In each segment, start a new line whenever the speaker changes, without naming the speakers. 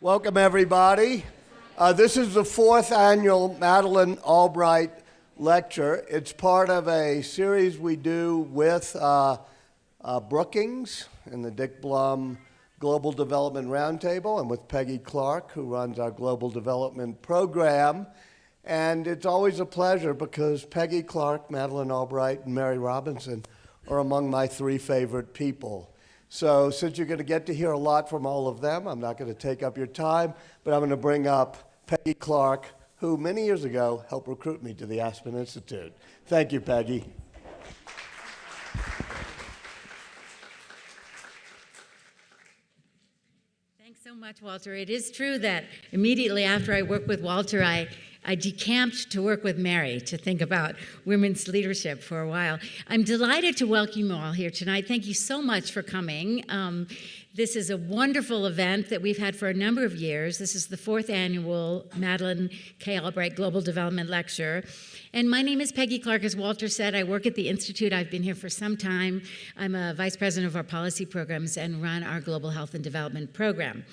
Welcome, everybody. This is the fourth annual Madeleine Albright Lecture. It's part of a series we do with Brookings and the Dick Blum Global Development Roundtable and with Peggy Clark, who runs our Global Development Program. And it's always a pleasure because Peggy Clark, Madeleine Albright, and Mary Robinson are among my three favorite people. So since you're going to get to hear a lot from all of them, I'm not going to take up your time, but I'm going to bring up Peggy Clark, who many years ago helped recruit me to the Aspen Institute. Thank you, Peggy.
Thanks so much, Walter. It is true that immediately after I worked with Walter, I decamped to work with Mary to think about women's leadership for a while. I'm delighted to welcome you all here tonight. Thank you so much for coming. This is a wonderful event that we've had for a number of years. This is the fourth annual Madeleine K. Albright Global Development Lecture. And my name is Peggy Clark. As Walter said, I work at the Institute. I've been here for some time. I'm a vice president of our policy programs and run our Global Health and Development Program.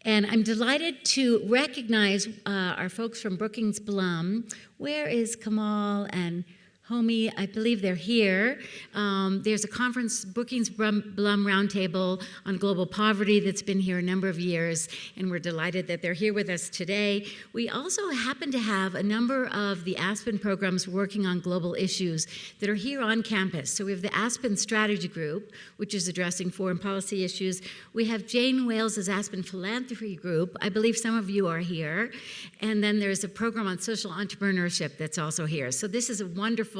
And I'm delighted to recognize our folks from Brookings Blum. Where is Kamal and Homie? I believe they're here. There's a conference, Brookings Blum Roundtable on global poverty, that's been here a number of years, and we're delighted that they're here with us today. We also happen to have a number of the Aspen programs working on global issues that are here on campus. So we have the Aspen Strategy Group, which is addressing foreign policy issues. We have Jane Wales's Aspen Philanthropy Group. I believe some of you are here. And then there's a program on social entrepreneurship that's also here. So this is a wonderful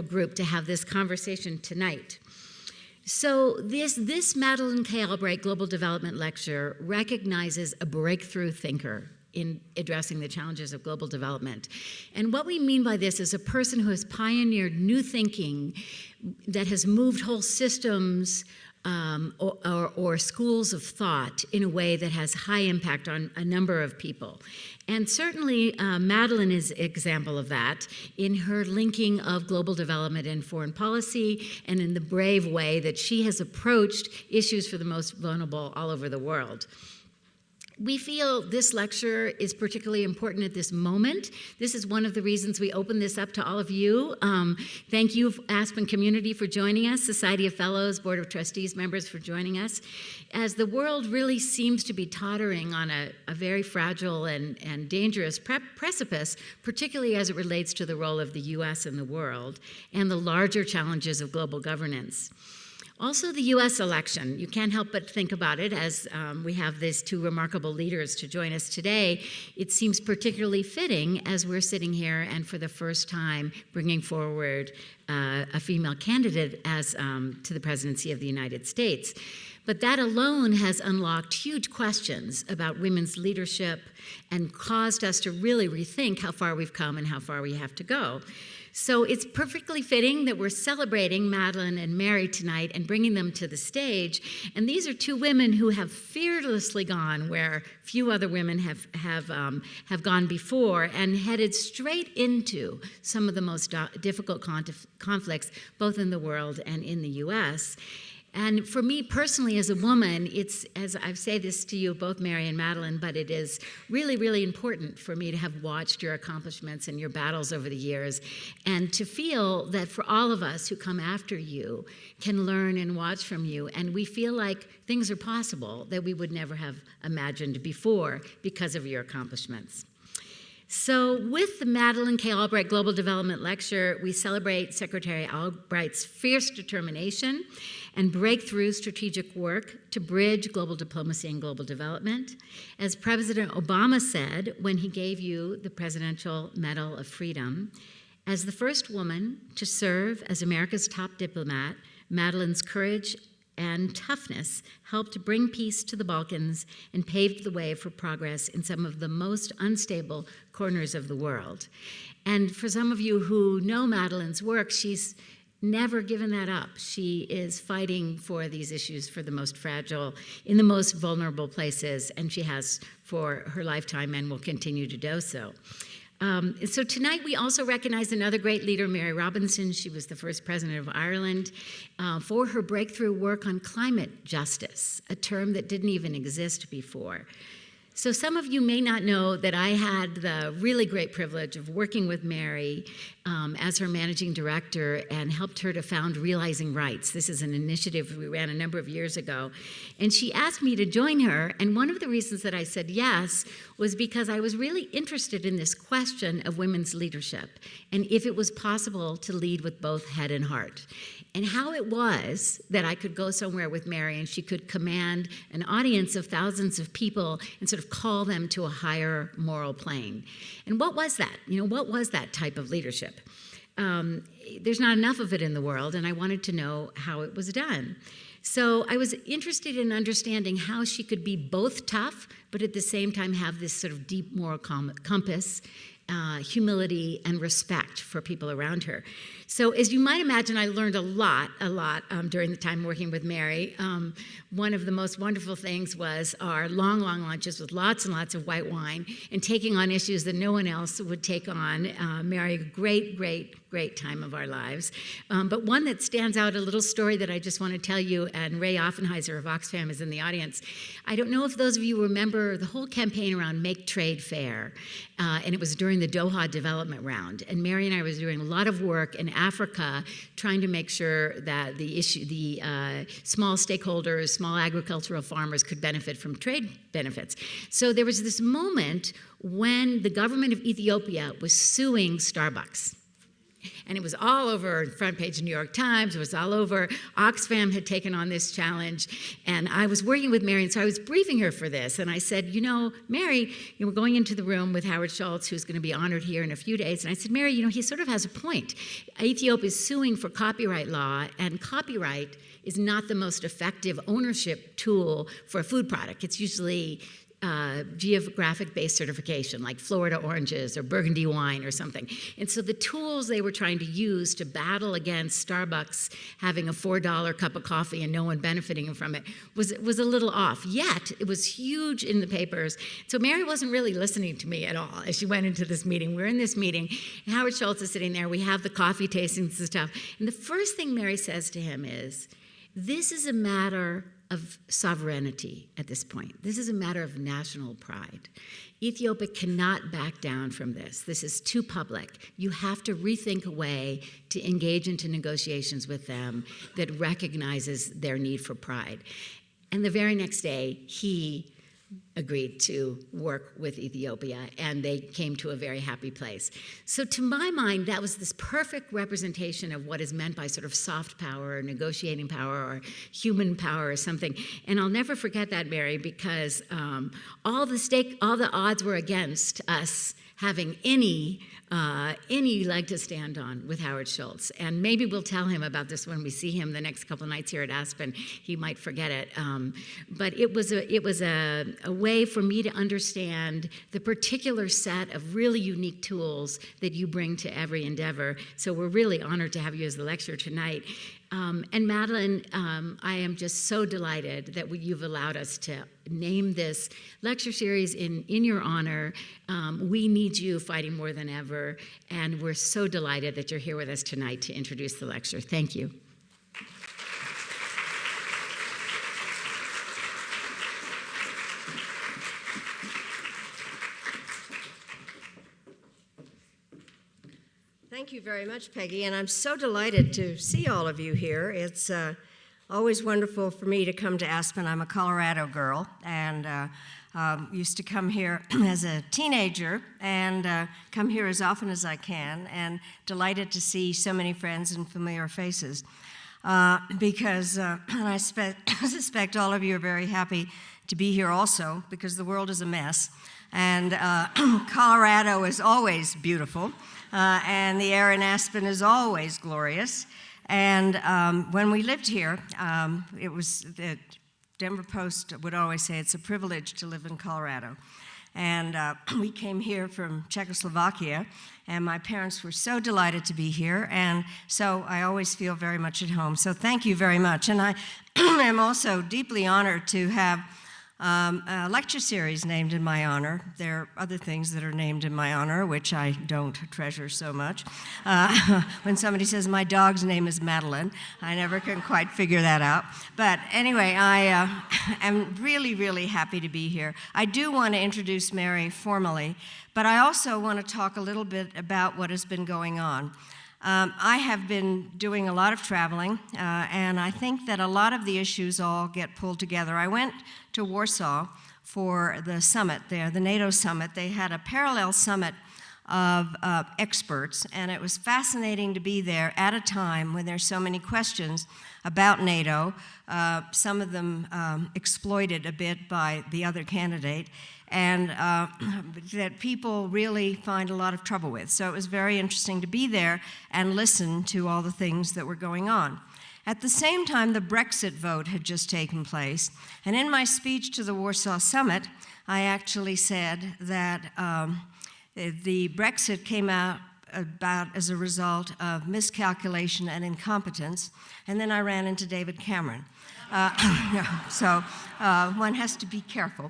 group to have this conversation tonight. So this Madeleine K. Albright Global Development Lecture recognizes a breakthrough thinker in addressing the challenges of global development. And what we mean by this is a person who has pioneered new thinking that has moved whole systems or schools of thought in a way that has high impact on a number of people. And certainly Madeleine is an example of that in her linking of global development and foreign policy and in the brave way that she has approached issues for the most vulnerable all over the world. We feel this lecture is particularly important at this moment. This is one of the reasons we open this up to all of you. Thank you, Aspen community, for joining us, Society of Fellows, Board of Trustees members for joining us. As the world really seems to be tottering on a very fragile and dangerous precipice, particularly as it relates to the role of the U.S. in the world and the larger challenges of global governance. Also, the U.S. election. You can't help but think about it as we have these two remarkable leaders to join us today. It seems particularly fitting as we're sitting here and for the first time bringing forward a female candidate as to the presidency of the United States. But that alone has unlocked huge questions about women's leadership and caused us to really rethink how far we've come and how far we have to go. So it's perfectly fitting that we're celebrating Madeleine and Mary tonight and bringing them to the stage. And these are two women who have fearlessly gone where few other women have gone before and headed straight into some of the most difficult conflicts, both in the world and in the U.S. And for me personally as a woman, it's, as I say this to you, both Mary and Madeleine, but it is really, really important for me to have watched your accomplishments and your battles over the years and to feel that for all of us who come after you can learn and watch from you. And we feel like things are possible that we would never have imagined before because of your accomplishments. So with the Madeleine K. Albright Global Development Lecture, we celebrate Secretary Albright's fierce determination and breakthrough strategic work to bridge global diplomacy and global development. As President Obama said when he gave you the Presidential Medal of Freedom, as the first woman to serve as America's top diplomat, Madeleine's courage and toughness helped bring peace to the Balkans and paved the way for progress in some of the most unstable corners of the world. And for some of you who know Madeleine's work, she's never given that up. She is fighting for these issues for the most fragile, in the most vulnerable places, and she has for her lifetime and will continue to do so. So tonight we also recognize another great leader, Mary Robinson. She was the first president of Ireland for her breakthrough work on climate justice, a term that didn't even exist before. So some of you may not know that I had the really great privilege of working with Mary as her managing director and helped her to found Realizing Rights. This is an initiative we ran a number of years ago. And she asked me to join her, and one of the reasons that I said yes was because I was really interested in this question of women's leadership and if it was possible to lead with both head and heart. And how it was that I could go somewhere with Mary and she could command an audience of thousands of people and sort of call them to a higher moral plane. And what was that? What was that type of leadership? There's not enough of it in the world, and I wanted to know how it was done. So I was interested in understanding how she could be both tough, but at the same time have this sort of deep moral compass, humility, and respect for people around her. So as you might imagine, I learned a lot during the time working with Mary. One of the most wonderful things was our long lunches with lots and lots of white wine and taking on issues that no one else would take on. Mary, a great time of our lives. But one that stands out, a little story that I just want to tell you, and Ray Offenheiser of Oxfam is in the audience. I don't know if those of you remember the whole campaign around Make Trade Fair, and it was during the Doha Development Round. And Mary and I was doing a lot of work in Africa trying to make sure that the small stakeholders, small agricultural farmers could benefit from trade benefits. So there was this moment when the government of Ethiopia was suing Starbucks. And it was all over the front page of New York Times. It was all over. Oxfam had taken on this challenge. And I was working with Mary, and so I was briefing her for this. And I said, Mary, we're going into the room with Howard Schultz, who's going to be honored here in a few days. And I said, Mary, he sort of has a point. Ethiopia is suing for copyright law, and copyright is not the most effective ownership tool for a food product. It's usually geographic-based certification, like Florida oranges or Burgundy wine or something. And so the tools they were trying to use to battle against Starbucks having a $4 cup of coffee and no one benefiting from it was a little off. Yet, it was huge in the papers. So Mary wasn't really listening to me at all as she went into this meeting. We're in this meeting, and Howard Schultz is sitting there. We have the coffee tastings and stuff. And the first thing Mary says to him is, this is a matter of sovereignty at this point. This is a matter of national pride. Ethiopia cannot back down from this. This is too public. You have to rethink a way to engage into negotiations with them that recognizes their need for pride. And the very next day, he agreed to work with Ethiopia, and they came to a very happy place. So to my mind, that was this perfect representation of what is meant by sort of soft power or negotiating power or human power or something. And I'll never forget that, Mary, because all the odds were against us having any leg to stand on with Howard Schultz. And maybe we'll tell him about this when we see him the next couple of nights here at Aspen. He might forget it. But it was a way for me to understand the particular set of really unique tools that you bring to every endeavor. So we're really honored to have you as the lecturer tonight. And Madeleine, I am just so delighted that you've allowed us to name this lecture series in your honor. We need you fighting more than ever, and we're so delighted that you're here with us tonight to introduce the lecture. Thank you.
Thank you very much, Peggy, and I'm so delighted to see all of you here. It's always wonderful for me to come to Aspen. I'm a Colorado girl, and used to come here as a teenager and come here as often as I can, and delighted to see so many friends and familiar faces. Because I suspect all of you are very happy to be here also, because the world is a mess, and Colorado is always beautiful. And the air in Aspen is always glorious. And when we lived here, it was the Denver Post would always say it's a privilege to live in Colorado. And we came here from Czechoslovakia, and my parents were so delighted to be here, and so I always feel very much at home. So thank you very much. And I am also deeply honored to have a lecture series named in my honor. There are other things that are named in my honor, which I don't treasure so much. When somebody says my dog's name is Madeleine, I never can quite figure that out. But anyway, I am really, really happy to be here. I do want to introduce Mary formally, but I also want to talk a little bit about what has been going on. I have been doing a lot of traveling, and I think that a lot of the issues all get pulled together. I went to Warsaw for the summit there, the Nato Summit. They had a parallel summit of experts, and it was fascinating to be there at a time when there's so many questions about NATO, some of them exploited a bit by the other candidate, and that people really find a lot of trouble with. So it was very interesting to be there and listen to all the things that were going on. At the same time, the Brexit vote had just taken place, and in my speech to the Warsaw Summit, I actually said that the Brexit came out about as a result of miscalculation and incompetence, and then I ran into David Cameron. So one has to be careful,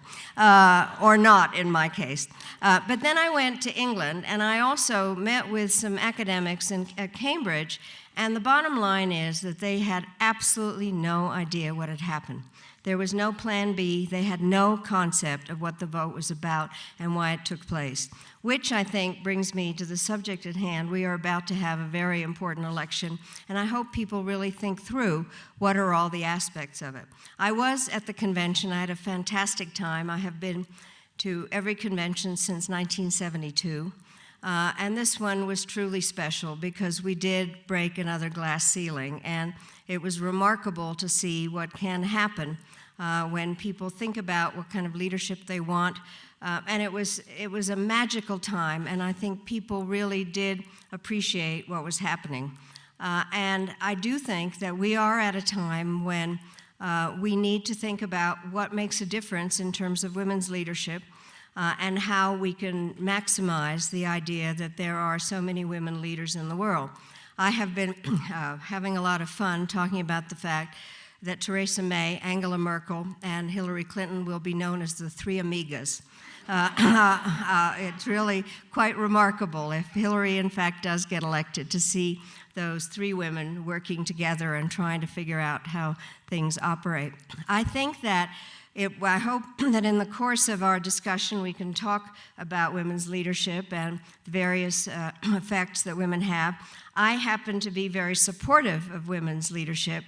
or not in my case. But then I went to England, and I also met with some academics at Cambridge, and the bottom line is that they had absolutely no idea what had happened. There was no plan B. They had no concept of what the vote was about and why it took place, which I think brings me to the subject at hand. We are about to have a very important election, and I hope people really think through what are all the aspects of it. I was at the convention. I had a fantastic time. I have been to every convention since 1972. And this one was truly special because we did break another glass ceiling, and it was remarkable to see what can happen when people think about what kind of leadership they want. And it was a magical time, and I think people really did appreciate what was happening. And I do think that we are at a time when we need to think about what makes a difference in terms of women's leadership, and how we can maximize the idea that there are so many women leaders in the world. I have been having a lot of fun talking about the fact that Theresa May, Angela Merkel, and Hillary Clinton will be known as the three amigas. It's really quite remarkable if Hillary, in fact, does get elected, to see those three women working together and trying to figure out how things operate. I think that I hope that in the course of our discussion we can talk about women's leadership and the various effects that women have. I happen to be very supportive of women's leadership,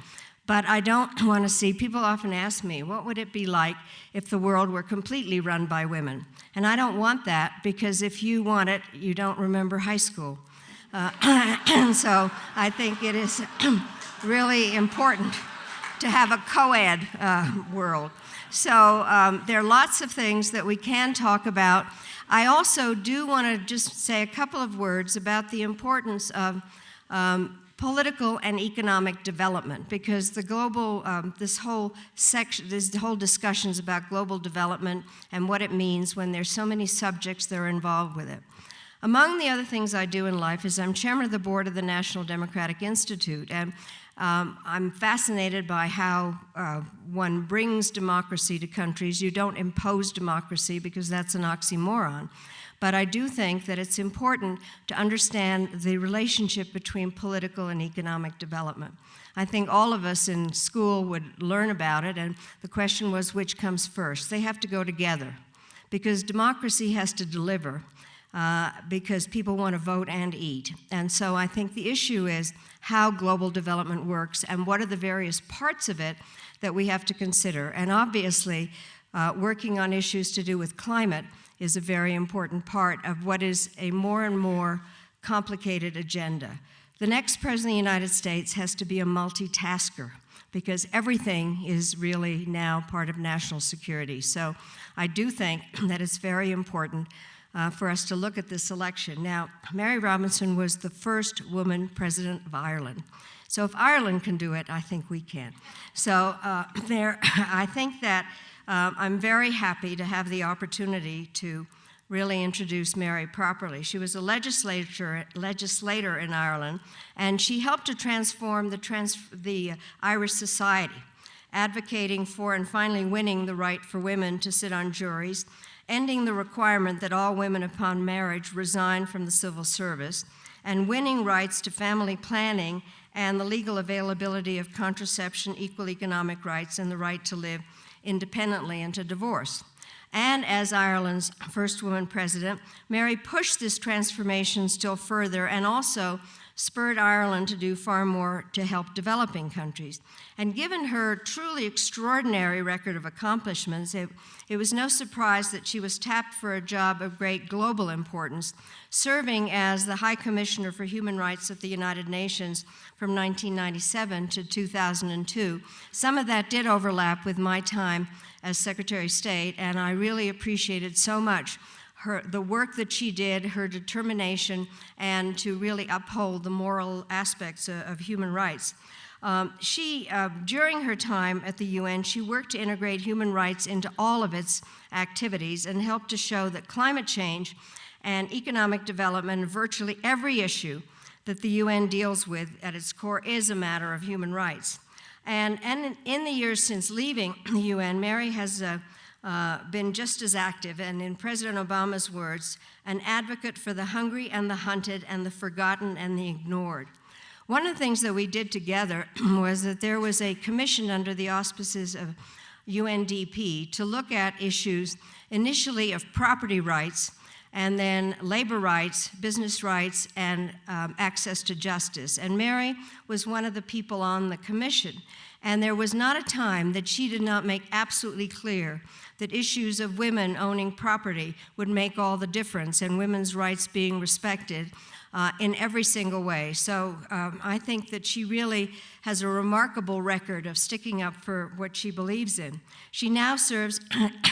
but I don't want to see, people often ask me, what would it be like if the world were completely run by women? And I don't want that, because if you want it, you don't remember high school. So I think it is really important to have a co-ed world. So there are lots of things that we can talk about. I also do want to just say a couple of words about the importance of political and economic development, because the global, this whole discussions about global development and what it means when there's so many subjects that are involved with it. Among the other things I do in life is I'm chairman of the board of the National Democratic Institute, and I'm fascinated by how one brings democracy to countries. You don't impose democracy, because that's an oxymoron. But I do think that it's important to understand the relationship between political and economic development. I think all of us in school would learn about it, and the question was, which comes first? They have to go together, because democracy has to deliver. Because people want to vote and eat. And so I think the issue is how global development works and what are the various parts of it that we have to consider. And obviously, working on issues to do with climate is a very important part of what is a more and more complicated agenda. The next president of the United States has to be a multitasker, because everything is really now part of national security. So I do think that it's very important for us to look at this election. Now, Mary Robinson was the first woman president of Ireland. So if Ireland can do it, I think we can. So I think that I'm very happy to have the opportunity to really introduce Mary properly. She was a legislator in Ireland, and she helped to transform the Irish society. advocating for and finally winning the right for women to sit on juries, ending the requirement that all women upon marriage resign from the civil service, and winning rights to family planning and the legal availability of contraception, equal economic rights, and the right to live independently and to divorce. And as Ireland's first woman president, Mary pushed this transformation still further and also spurred Ireland to do far more to help developing countries. And given her truly extraordinary record of accomplishments, it was no surprise that she was tapped for a job of great global importance, serving as the High Commissioner for Human Rights at the United Nations from 1997 to 2002. Some of that did overlap with my time as Secretary of State, and I really appreciated so much the work that she did, her determination, and to really uphold the moral aspects of human rights. During her time at the UN, she worked to integrate human rights into all of its activities and helped to show that climate change and economic development, virtually every issue that the UN deals with at its core, is a matter of human rights. And in the years since leaving the UN, Mary has been just as active, and in President Obama's words, an advocate for the hungry and the hunted and the forgotten and the ignored. One of the things that we did together was that there was a commission under the auspices of UNDP to look at issues initially of property rights, and then labor rights, business rights, and access to justice. And Mary was one of the people on the commission. And there was not a time that she did not make absolutely clear that issues of women owning property would make all the difference, and women's rights being respected in every single way. So I think that she really has a remarkable record of sticking up for what she believes in. She now serves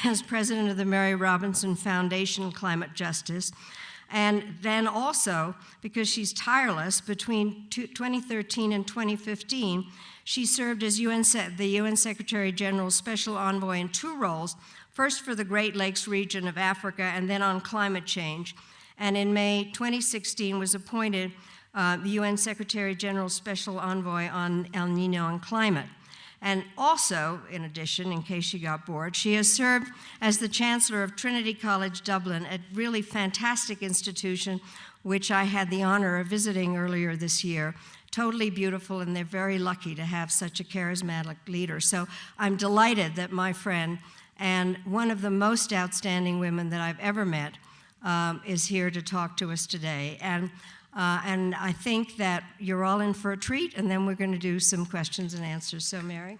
as president of the Mary Robinson Foundation Climate Justice, and then also, because she's tireless, between 2013 and 2015, she served as the UN Secretary General's Special Envoy in two roles, first for the Great Lakes region of Africa and then on climate change. And in May 2016 was appointed the UN Secretary General's Special Envoy on El Nino and climate. And also, in addition, in case you got bored, she has served as the Chancellor of Trinity College Dublin, a really fantastic institution which I had the honor of visiting earlier this year. Totally beautiful, and they're very lucky to have such a charismatic leader. So I'm delighted that my friend and one of the most outstanding women that I've ever met is here to talk to us today. And I think that you're all in for a treat, and then we're going to do some questions and answers. So, Mary.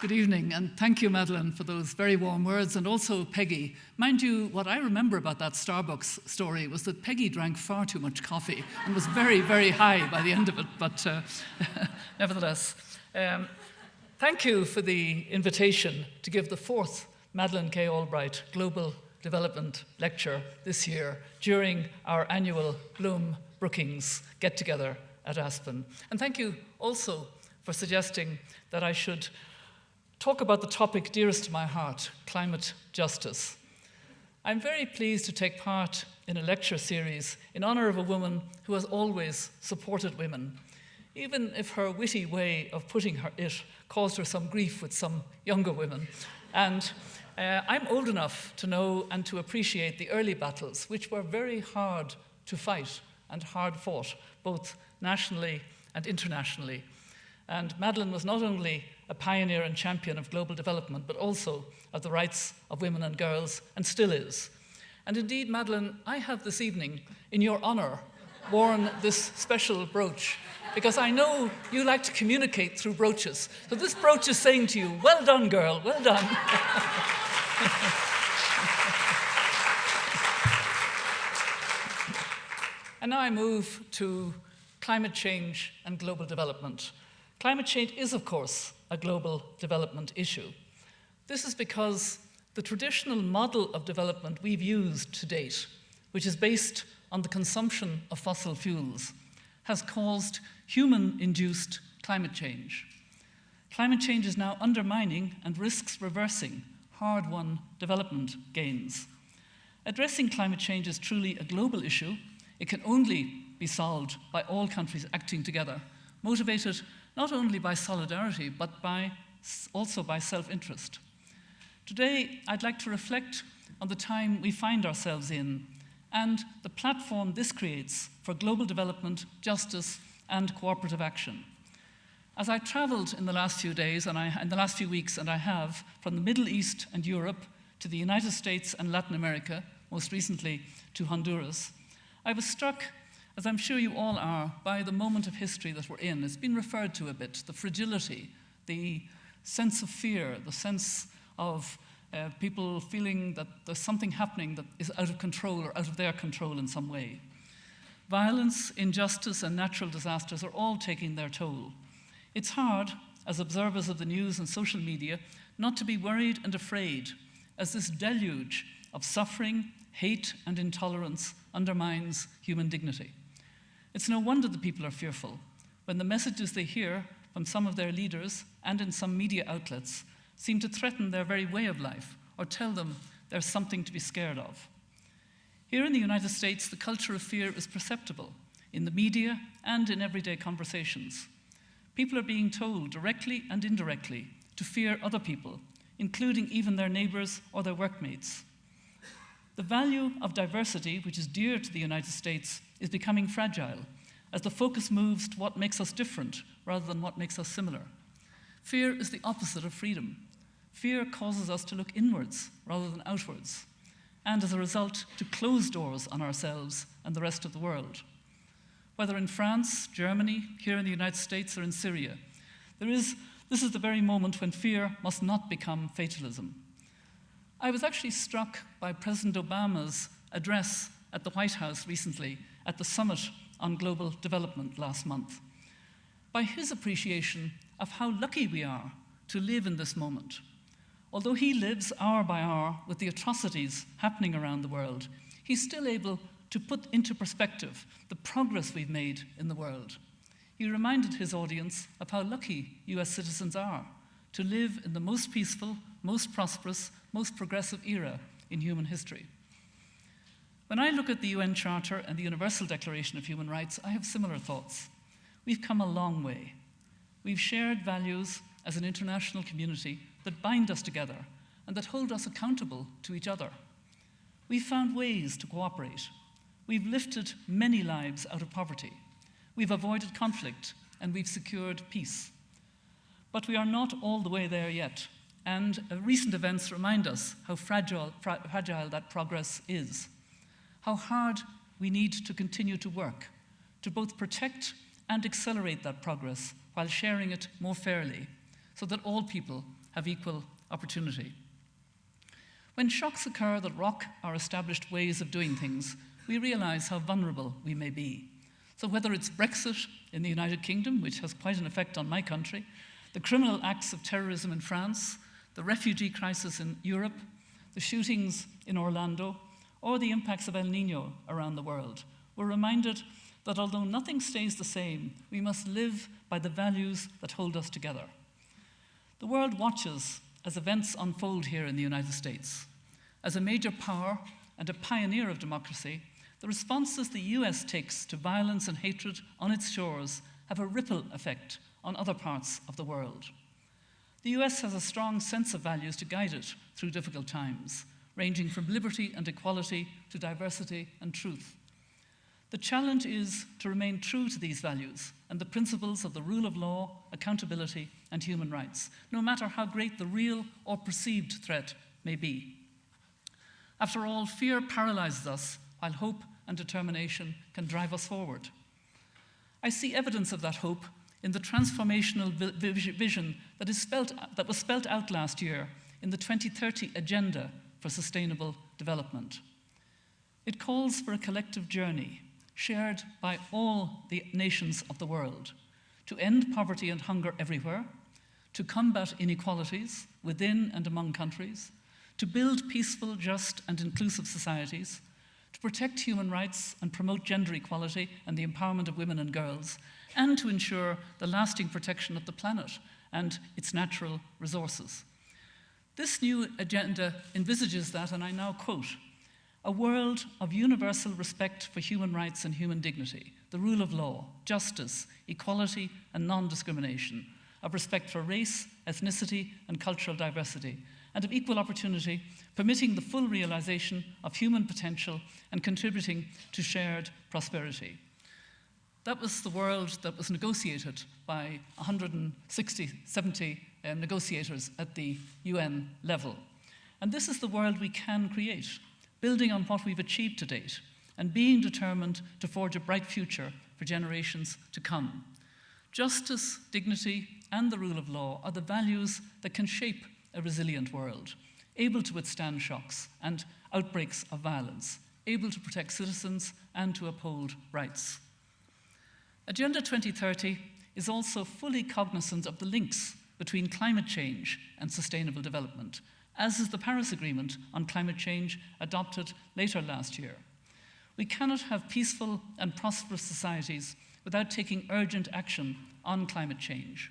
Good evening, and thank you, Madeleine, for those very warm words, and also Peggy. Mind you, what I remember about that Starbucks story was that Peggy drank far too much coffee and was very, very high by the end of it, but nevertheless. Thank you for the invitation to give the fourth Madeleine K. Albright Global Development Lecture this year during our annual Blum Brookings get-together at Aspen. And thank you also for suggesting that I should talk about the topic dearest to my heart, climate justice. I'm very pleased to take part in a lecture series in honor of a woman who has always supported women, even if her witty way of putting it caused her some grief with some younger women. And I'm old enough to know and to appreciate the early battles, which were very hard to fight and hard fought, both nationally and internationally. And Madeleine was not only a pioneer and champion of global development, but also of the rights of women and girls, and still is. And indeed, Madeleine, I have this evening, in your honor, worn this special brooch, because I know you like to communicate through brooches. So this brooch is saying to you, well done, girl, well done. And now I move to climate change and global development. Climate change is, of course, a global development issue. This is because the traditional model of development we've used to date, which is based on the consumption of fossil fuels, has caused human-induced climate change. Climate change is now undermining and risks reversing hard-won development gains. Addressing climate change is truly a global issue. It can only be solved by all countries acting together, motivated not only by solidarity, but also by self-interest. Today, I'd like to reflect on the time we find ourselves in and the platform this creates for global development, justice, and cooperative action. As I traveled in the last few days, in the last few weeks, and I have, from the Middle East and Europe to the United States and Latin America, most recently to Honduras, I was struck, as I'm sure you all are, by the moment of history that we're in. It's been referred to a bit, the fragility, the sense of fear, the sense of people feeling that there's something happening that is out of control or out of their control in some way. Violence, injustice, and natural disasters are all taking their toll. It's hard, as observers of the news and social media, not to be worried and afraid as this deluge of suffering, hate, and intolerance undermines human dignity. It's no wonder the people are fearful when the messages they hear from some of their leaders and in some media outlets seem to threaten their very way of life or tell them there's something to be scared of. Here in the United States, the culture of fear is perceptible in the media and in everyday conversations. People are being told directly and indirectly to fear other people, including even their neighbors or their workmates. The value of diversity, which is dear to the United States, is becoming fragile as the focus moves to what makes us different rather than what makes us similar. Fear is the opposite of freedom. Fear causes us to look inwards rather than outwards, and as a result, to close doors on ourselves and the rest of the world. Whether in France, Germany, here in the United States, or in Syria, this is the very moment when fear must not become fatalism. I was actually struck by President Obama's address at the White House recently at the Summit on Global Development last month, by his appreciation of how lucky we are to live in this moment. Although he lives hour by hour with the atrocities happening around the world, he's still able to put into perspective the progress we've made in the world. He reminded his audience of how lucky US citizens are to live in the most peaceful, most prosperous, most progressive era in human history. When I look at the UN Charter and the Universal Declaration of Human Rights, I have similar thoughts. We've come a long way. We've shared values as an international community that bind us together and that hold us accountable to each other. We've found ways to cooperate. We've lifted many lives out of poverty. We've avoided conflict, and we've secured peace. But we are not all the way there yet, and recent events remind us how fragile that progress is, how hard we need to continue to work to both protect and accelerate that progress while sharing it more fairly, so that all people have equal opportunity. When shocks occur that rock our established ways of doing things, we realize how vulnerable we may be. So whether it's Brexit in the United Kingdom, which has quite an effect on my country, the criminal acts of terrorism in France, the refugee crisis in Europe, the shootings in Orlando, or the impacts of El Niño around the world, we're reminded that although nothing stays the same, we must live by the values that hold us together. The world watches as events unfold here in the United States. As a major power and a pioneer of democracy, the responses the US takes to violence and hatred on its shores have a ripple effect on other parts of the world. The US has a strong sense of values to guide it through difficult times, ranging from liberty and equality to diversity and truth. The challenge is to remain true to these values and the principles of the rule of law, accountability, and human rights, no matter how great the real or perceived threat may be. After all, fear paralyzes us, while hope and determination can drive us forward. I see evidence of that hope in the transformational vision that was spelt out last year in the 2030 Agenda for Sustainable Development. It calls for a collective journey shared by all the nations of the world to end poverty and hunger everywhere, to combat inequalities within and among countries, to build peaceful, just, and inclusive societies, to protect human rights and promote gender equality and the empowerment of women and girls, and to ensure the lasting protection of the planet and its natural resources. This new agenda envisages that, and I now quote, "A world of universal respect for human rights and human dignity, the rule of law, justice, equality, and non-discrimination, of respect for race, ethnicity, and cultural diversity, and of equal opportunity, permitting the full realization of human potential and contributing to shared prosperity." That was the world that was negotiated by 170 negotiators at the UN level. And this is the world we can create, building on what we've achieved to date and being determined to forge a bright future for generations to come. Justice, dignity, and the rule of law are the values that can shape a resilient world, able to withstand shocks and outbreaks of violence, able to protect citizens and to uphold rights. Agenda 2030 is also fully cognizant of the links between climate change and sustainable development, as is the Paris Agreement on climate change adopted later last year. We cannot have peaceful and prosperous societies without taking urgent action on climate change.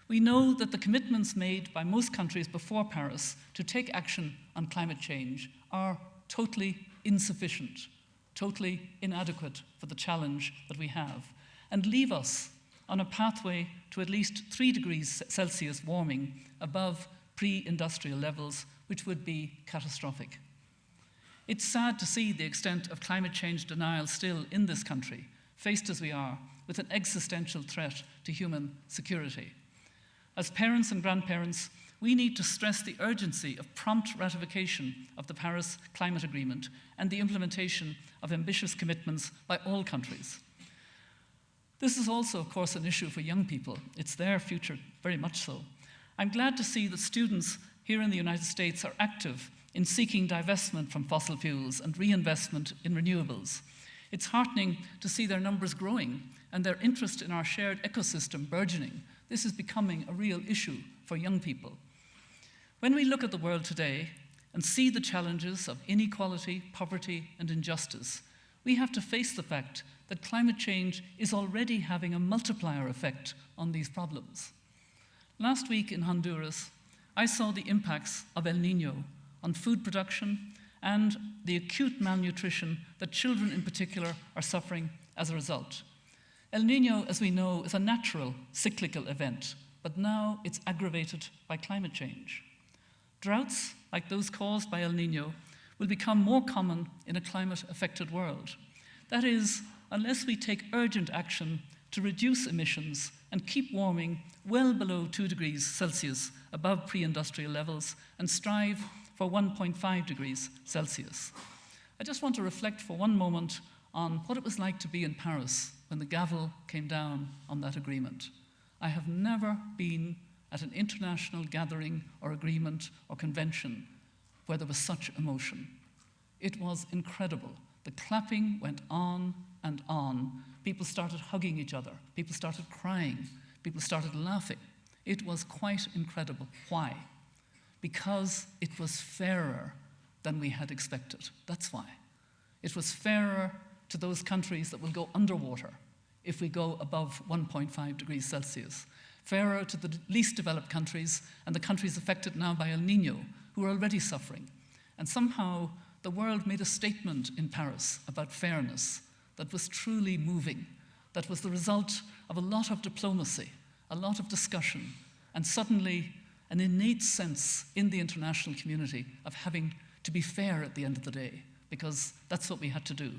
We know that the commitments made by most countries before Paris to take action on climate change are totally insufficient, totally inadequate for the challenge that we have, and leave us on a pathway to at least 3 degrees Celsius warming above pre-industrial levels, which would be catastrophic. It's sad to see the extent of climate change denial still in this country, faced as we are with an existential threat to human security. As parents and grandparents, we need to stress the urgency of prompt ratification of the Paris Climate Agreement and the implementation of ambitious commitments by all countries. This is also, of course, an issue for young people. It's their future, very much so. I'm glad to see that students here in the United States are active in seeking divestment from fossil fuels and reinvestment in renewables. It's heartening to see their numbers growing and their interest in our shared ecosystem burgeoning. This is becoming a real issue for young people. When we look at the world today and see the challenges of inequality, poverty, and injustice, we have to face the fact that climate change is already having a multiplier effect on these problems. Last week in Honduras, I saw the impacts of El Niño on food production and the acute malnutrition that children in particular are suffering as a result. El Niño, as we know, is a natural cyclical event, but now it's aggravated by climate change. Droughts, like those caused by El Niño, will become more common in a climate-affected world. That is, unless we take urgent action to reduce emissions and keep warming well below 2 degrees Celsius above pre-industrial levels and strive for 1.5 degrees Celsius. I just want to reflect for one moment on what it was like to be in Paris when the gavel came down on that agreement. I have never been at an international gathering or agreement or convention where there was such emotion. It was incredible. The clapping went on and on. People started hugging each other. People started crying. People started laughing. It was quite incredible. Why? Because it was fairer than we had expected. That's why. It was fairer to those countries that will go underwater if we go above 1.5 degrees Celsius. Fairer to the least developed countries and the countries affected now by El Niño, who are already suffering. And somehow the world made a statement in Paris about fairness that was truly moving, that was the result of a lot of diplomacy, a lot of discussion, and suddenly an innate sense in the international community of having to be fair at the end of the day, because that's what we had to do.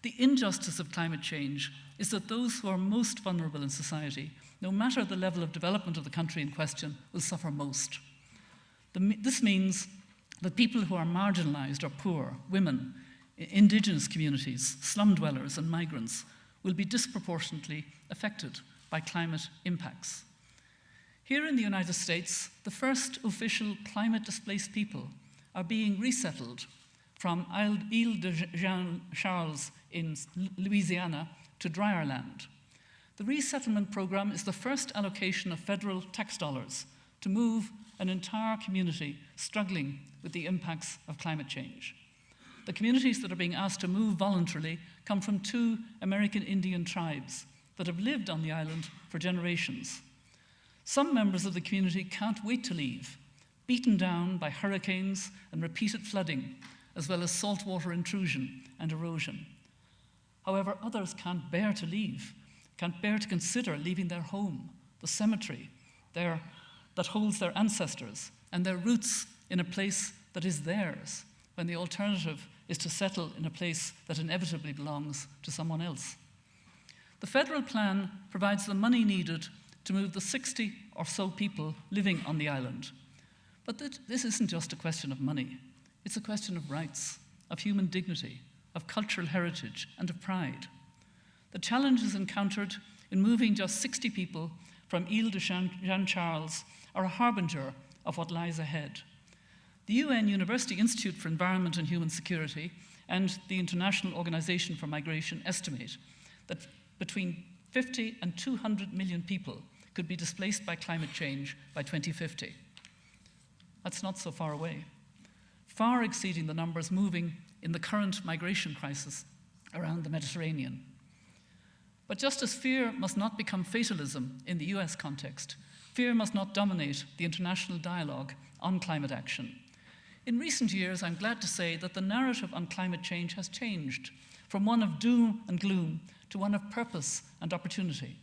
The injustice of climate change is that those who are most vulnerable in society, no matter the level of development of the country in question, will suffer most. This means that people who are marginalized or poor, women, indigenous communities, slum dwellers, and migrants will be disproportionately affected by climate impacts. Here in the United States, the first official climate-displaced people are being resettled from Ile de Jean Charles in Louisiana to drier land. The resettlement program is the first allocation of federal tax dollars to move an entire community struggling with the impacts of climate change. The communities that are being asked to move voluntarily come from 2 American Indian tribes that have lived on the island for generations. Some members of the community can't wait to leave, beaten down by hurricanes and repeated flooding, as well as saltwater intrusion and erosion. However, others can't bear to leave, can't bear to consider leaving their home, the cemetery that holds their ancestors, and their roots in a place that is theirs, when the alternative is to settle in a place that inevitably belongs to someone else. The federal plan provides the money needed to move the 60 or so people living on the island. But this isn't just a question of money. It's a question of rights, of human dignity, of cultural heritage, and of pride. The challenges encountered in moving just 60 people from Ile de Jean Charles are a harbinger of what lies ahead. The UN University Institute for Environment and Human Security and the International Organization for Migration estimate that between 50 and 200 million people could be displaced by climate change by 2050. That's not so far away, far exceeding the numbers moving in the current migration crisis around the Mediterranean. But just as fear must not become fatalism in the US context, fear must not dominate the international dialogue on climate action. In recent years, I'm glad to say that the narrative on climate change has changed from one of doom and gloom to one of purpose and opportunity.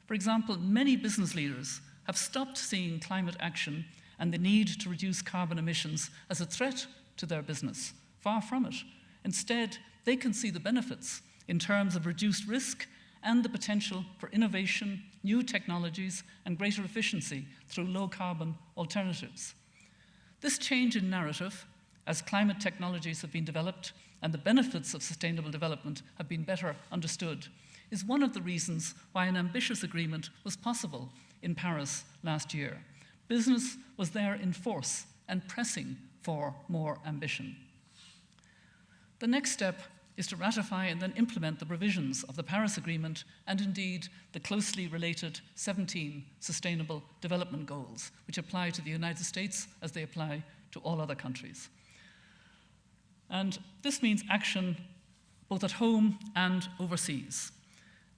For example, many business leaders have stopped seeing climate action and the need to reduce carbon emissions as a threat to their business. Far from it. Instead, they can see the benefits in terms of reduced risk and the potential for innovation, new technologies, and greater efficiency through low-carbon alternatives. This change in narrative, as climate technologies have been developed and the benefits of sustainable development have been better understood, is one of the reasons why an ambitious agreement was possible in Paris last year. Business was there in force and pressing for more ambition. The next step is to ratify and then implement the provisions of the Paris Agreement and indeed the closely related 17 Sustainable Development Goals, which apply to the United States as they apply to all other countries. And this means action both at home and overseas.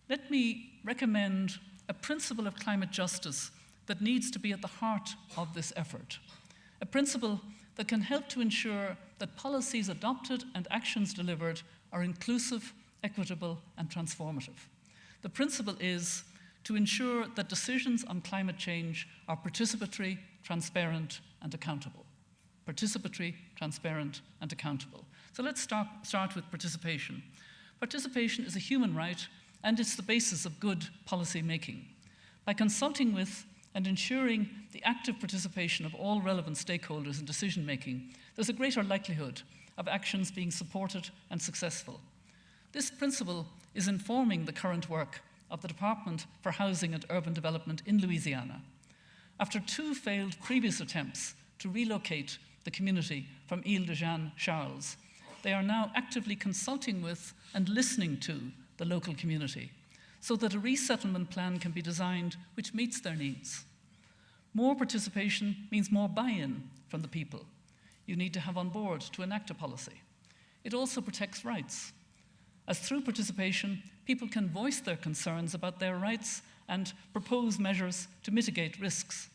Let me recommend a principle of climate justice that needs to be at the heart of this effort, a principle that can help to ensure that policies adopted and actions delivered are inclusive, equitable, and transformative. The principle is to ensure that decisions on climate change are participatory, transparent, and accountable. Participatory, transparent, and accountable. So let's start with participation. Participation is a human right, and it's the basis of good policy making. By consulting with and ensuring the active participation of all relevant stakeholders in decision making, there's a greater likelihood of actions being supported and successful. This principle is informing the current work of the Department for Housing and Urban Development in Louisiana. After 2 failed previous attempts to relocate the community from Ile de Jean Charles, they are now actively consulting with and listening to the local community so that a resettlement plan can be designed which meets their needs. More participation means more buy-in from the people you need to have on board to enact a policy. It also protects rights, as through participation, people can voice their concerns about their rights and propose measures to mitigate risks.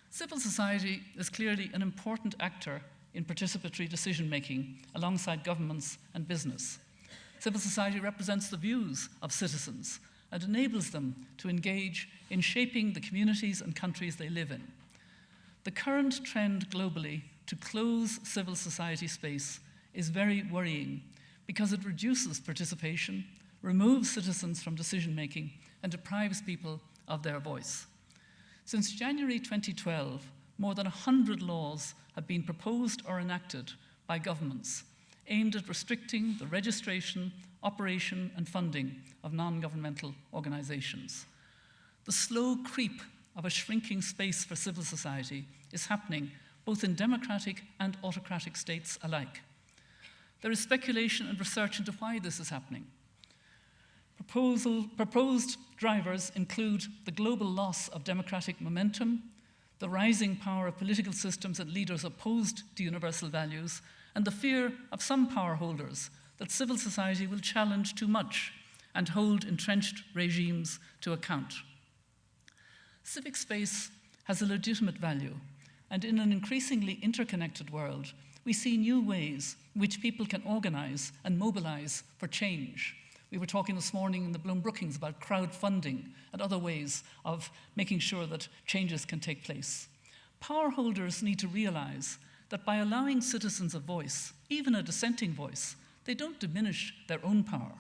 Civil society is clearly an important actor in participatory decision-making alongside governments and business. Civil society represents the views of citizens and enables them to engage in shaping the communities and countries they live in. The current trend globally to close civil society space is very worrying because it reduces participation, removes citizens from decision-making, and deprives people of their voice. Since January 2012, more than 100 laws have been proposed or enacted by governments aimed at restricting the registration, operation, and funding of non-governmental organizations. The slow creep of a shrinking space for civil society is happening both in democratic and autocratic states alike. There is speculation and research into why this is happening. Proposed drivers include the global loss of democratic momentum, the rising power of political systems and leaders opposed to universal values, and the fear of some power holders that civil society will challenge too much and hold entrenched regimes to account. Civic space has a legitimate value, And in an increasingly interconnected world, we see new ways in which people can organize and mobilize for change. We were talking this morning in the Bloom Brookings about crowdfunding and other ways of making sure that changes can take place. Power holders need to realize that by allowing citizens a voice, even a dissenting voice, they don't diminish their own power.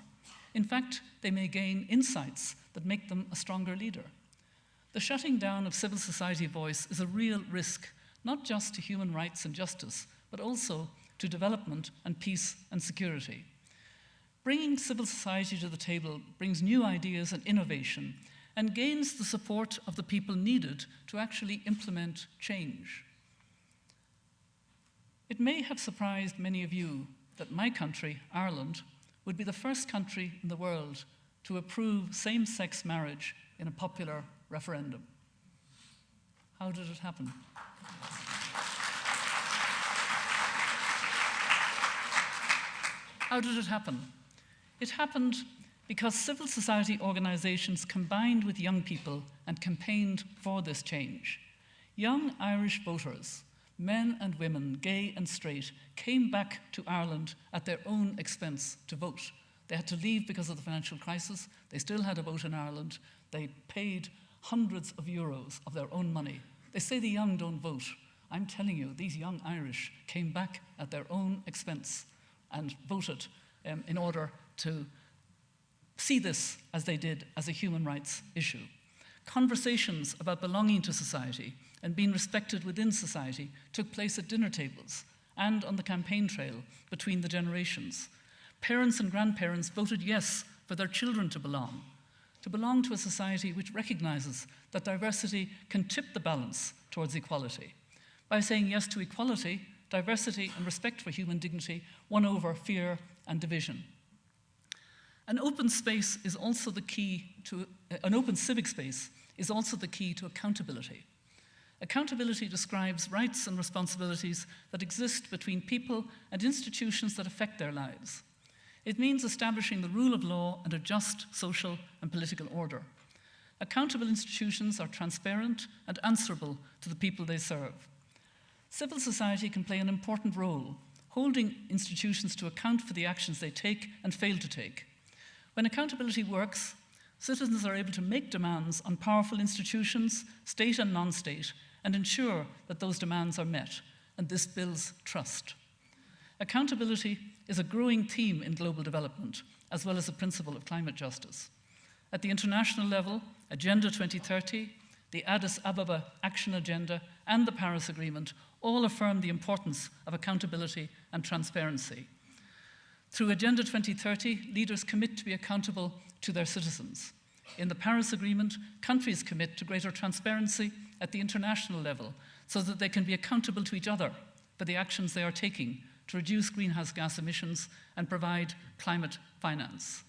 In fact, they may gain insights that make them a stronger leader. The shutting down of civil society voice is a real risk, not just to human rights and justice, but also to development and peace and security. Bringing civil society to the table brings new ideas and innovation and gains the support of the people needed to actually implement change. It may have surprised many of you that my country, Ireland, would be the first country in the world to approve same-sex marriage in a popular referendum. How did it happen? How did it happen? It happened because civil society organizations combined with young people and campaigned for this change. Young Irish voters, men and women, gay and straight, came back to Ireland at their own expense to vote. They had to leave because of the financial crisis. They still had a vote in Ireland. They paid hundreds of euros of their own money. They say the young don't vote. I'm telling you, these young Irish came back at their own expense and voted in order to see this, as they did, as a human rights issue. Conversations about belonging to society and being respected within society took place at dinner tables and on the campaign trail between the generations. Parents and grandparents voted yes for their children to belong to a society which recognizes that diversity can tip the balance towards equality. By saying yes to equality, diversity and respect for human dignity won over fear and division. An open space is also the key to, an open civic space is also the key to accountability. Accountability describes rights and responsibilities that exist between people and institutions that affect their lives. It means establishing the rule of law and a just social and political order. Accountable institutions are transparent and answerable to the people they serve. Civil society can play an important role, holding institutions to account for the actions they take and fail to take. When accountability works, citizens are able to make demands on powerful institutions, state and non-state, and ensure that those demands are met, and this builds trust. Accountability is a growing theme in global development, as well as the principle of climate justice. At the international level, Agenda 2030, the Addis Ababa Action Agenda, and the Paris Agreement all affirm the importance of accountability and transparency. Through Agenda 2030, leaders commit to be accountable to their citizens. In the Paris Agreement, countries commit to greater transparency at the international level so that they can be accountable to each other for the actions they are taking to reduce greenhouse gas emissions and provide climate finance.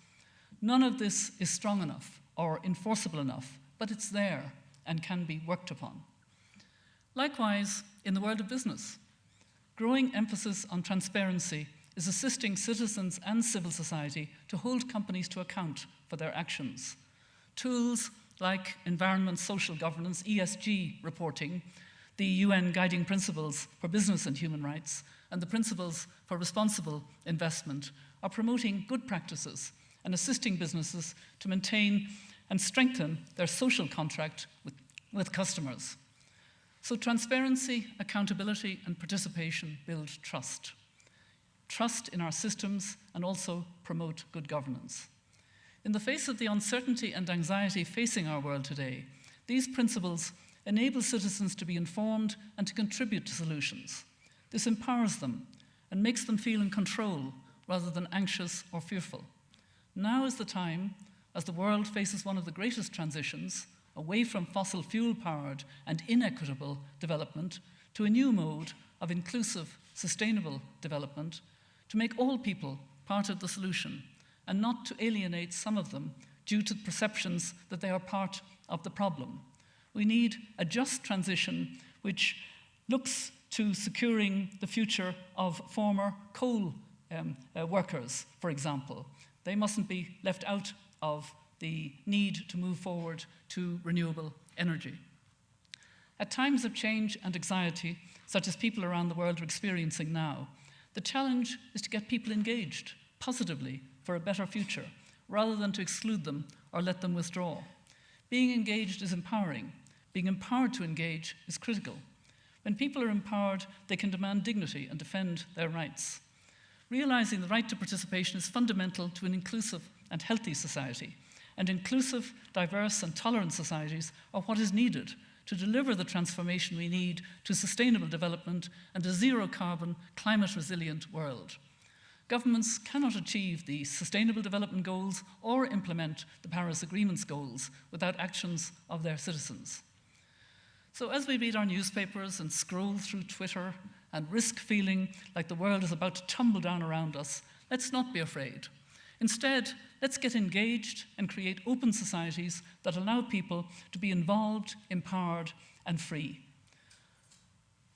None of this is strong enough or enforceable enough, but it's there and can be worked upon. Likewise, in the world of business, growing emphasis on transparency is assisting citizens and civil society to hold companies to account for their actions. Tools like environment, social governance, ESG reporting, the UN Guiding Principles for Business and Human Rights, and the Principles for Responsible Investment are promoting good practices and assisting businesses to maintain and strengthen their social contract with customers. So transparency, accountability, and participation build trust. Trust in our systems and also promote good governance. In the face of the uncertainty and anxiety facing our world today, these principles enable citizens to be informed and to contribute to solutions. This empowers them and makes them feel in control rather than anxious or fearful. Now is the time, as the world faces one of the greatest transitions away from fossil fuel-powered and inequitable development to a new mode of inclusive, sustainable development, to make all people part of the solution and not to alienate some of them due to perceptions that they are part of the problem. We need a just transition which looks to securing the future of former coal workers, for example. They mustn't be left out of the need to move forward to renewable energy. At times of change and anxiety, such as people around the world are experiencing now, the challenge is to get people engaged positively for a better future, rather than to exclude them or let them withdraw. Being engaged is empowering. Being empowered to engage is critical. When people are empowered, they can demand dignity and defend their rights. Realizing the right to participation is fundamental to an inclusive and healthy society, and inclusive, diverse, and tolerant societies are what is needed to deliver the transformation we need to sustainable development and a zero-carbon, climate-resilient world. Governments cannot achieve the Sustainable Development Goals or implement the Paris Agreement's goals without actions of their citizens. So as we read our newspapers and scroll through Twitter and risk feeling like the world is about to tumble down around us, let's not be afraid. Instead, let's get engaged and create open societies that allow people to be involved, empowered, and free.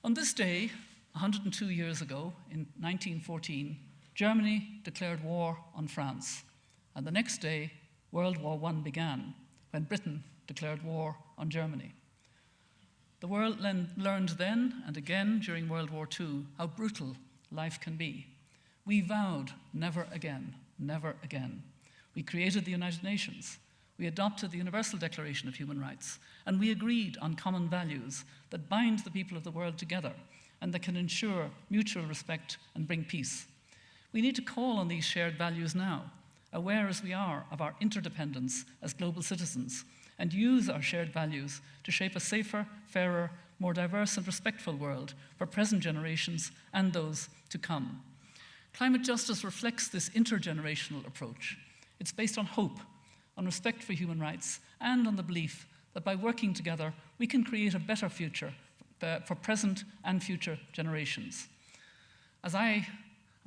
On this day, 102 years ago, in 1914, Germany declared war on France. And the next day, World War I began, when Britain declared war on Germany. The world learned then and again during World War II how brutal life can be. We vowed never again, never again. We created the United Nations. We adopted the Universal Declaration of Human Rights, and we agreed on common values that bind the people of the world together and that can ensure mutual respect and bring peace. We need to call on these shared values now, aware as we are of our interdependence as global citizens, and use our shared values to shape a safer, fairer, more diverse and respectful world for present generations and those to come. Climate justice reflects this intergenerational approach. It's based on hope, on respect for human rights, and on the belief that by working together, we can create a better future for present and future generations. As I'm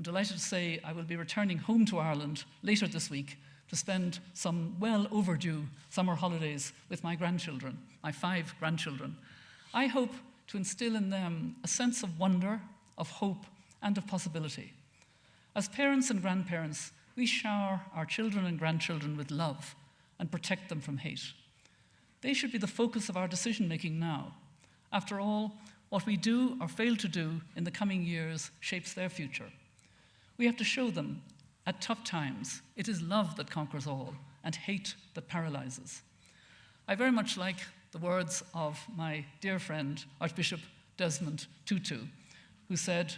delighted to say, I will be returning home to Ireland later this week to spend some well overdue summer holidays with my grandchildren, my 5 grandchildren. I hope to instill in them a sense of wonder, of hope, and of possibility. As parents and grandparents, we shower our children and grandchildren with love and protect them from hate. They should be the focus of our decision-making now. After all, what we do or fail to do in the coming years shapes their future. We have to show them, at tough times, it is love that conquers all and hate that paralyzes. I very much like the words of my dear friend, Archbishop Desmond Tutu, who said,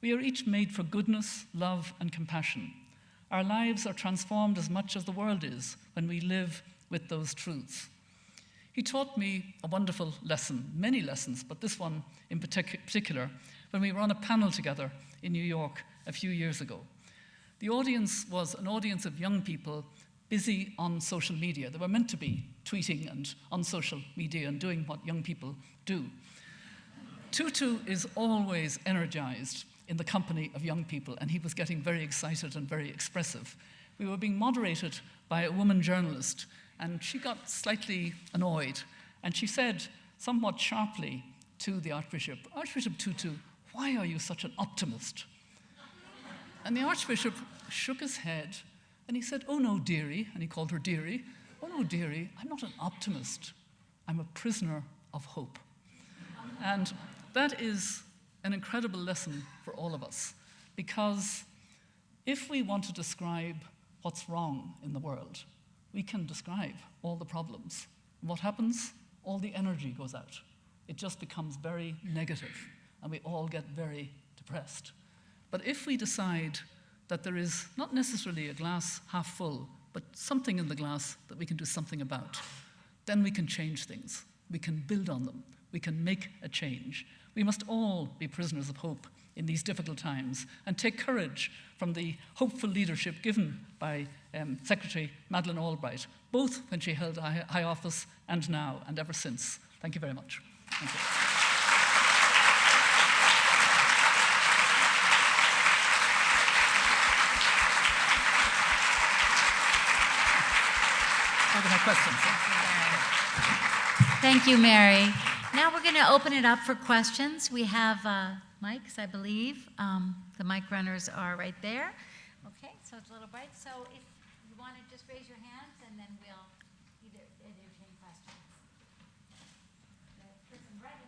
"We are each made for goodness, love, and compassion. Our lives are transformed as much as the world is when we live with those truths." He taught me a wonderful lesson, many lessons, but this one in particular, when we were on a panel together in New York a few years ago. The audience was an audience of young people busy on social media. They were meant to be tweeting and on social media and doing what young people do. Tutu is always energized in the company of young people, and he was getting very excited and very expressive. We were being moderated by a woman journalist, and she got slightly annoyed, and she said somewhat sharply to the Archbishop, "Archbishop Tutu, why are you such an optimist?" And the Archbishop shook his head, and he said, "Oh no, dearie," and he called her dearie, "Oh no, dearie, I'm not an optimist. I'm a prisoner of hope." And that is an incredible lesson for all of us, because if we want to describe what's wrong in the world, we can describe all the problems. What happens? All the energy goes out. It just becomes very negative, and we all get very depressed. But if we decide that there is not necessarily a glass half full, but something in the glass that we can do something about, then we can change things. We can build on them. We can make a change. We must all be prisoners of hope in these difficult times and take courage from the hopeful leadership given by Secretary Madeleine Albright, both when she held high office and now and ever since. Thank you very much. Thank you.
Thank you, Mary. Now we're going to open it up for questions. We have mics, I believe. The mic runners are right there. Okay, so it's a little bright. So if you want to just raise your hands, and then we'll either entertain questions. Person right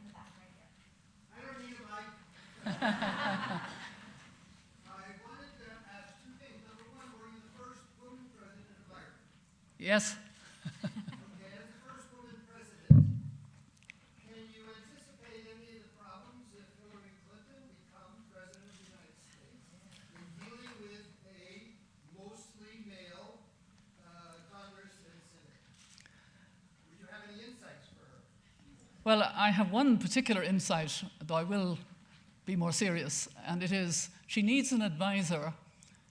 wanted to ask two things. Number one, were you the first woman president of Ireland?
Yes.
Okay, as the first woman president, can you anticipate any of the problems if Hillary Clinton becomes president of the United States in dealing with a mostly male Congress and Senate? Would you have any insights for her?
Well, I have one particular insight, though I will be more serious, and it is she needs an advisor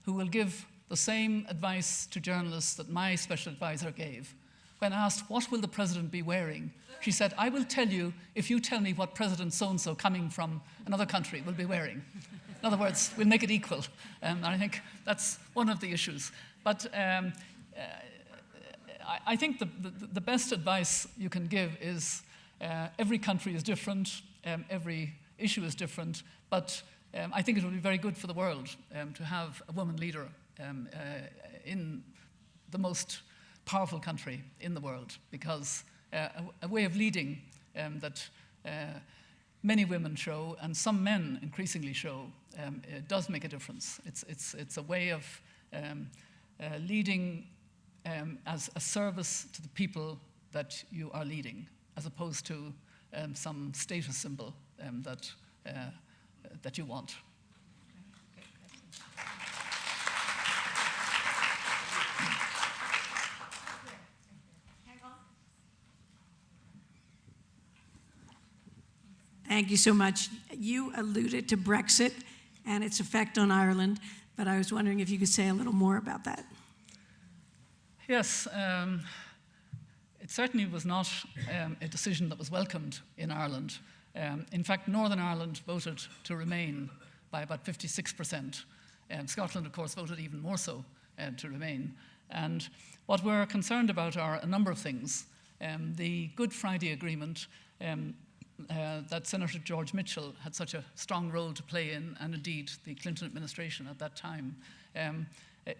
who will give the same advice to journalists that my special advisor gave. When asked, what will the president be wearing? She said, I will tell you if you tell me what President so-and-so coming from another country will be wearing. In other words, we'll make it equal. And I think that's one of the issues. But I think the best advice you can give is every country is different, every issue is different, but I think it would be very good for the world to have a woman leader in the most powerful country in the world, because a way of leading that many women show and some men increasingly show it does make a difference. It's a way of leading as a service to the people that you are leading, as opposed to some status symbol that you want.
Thank you so much. You alluded to Brexit and its effect on Ireland, but I was wondering if you could say a little more about that.
Yes, it certainly was not a decision that was welcomed in Ireland. In fact, Northern Ireland voted to remain by about 56%. Scotland, of course, voted even more so to remain. And what we're concerned about are a number of things. The Good Friday Agreement that Senator George Mitchell had such a strong role to play in, and indeed the Clinton administration at that time,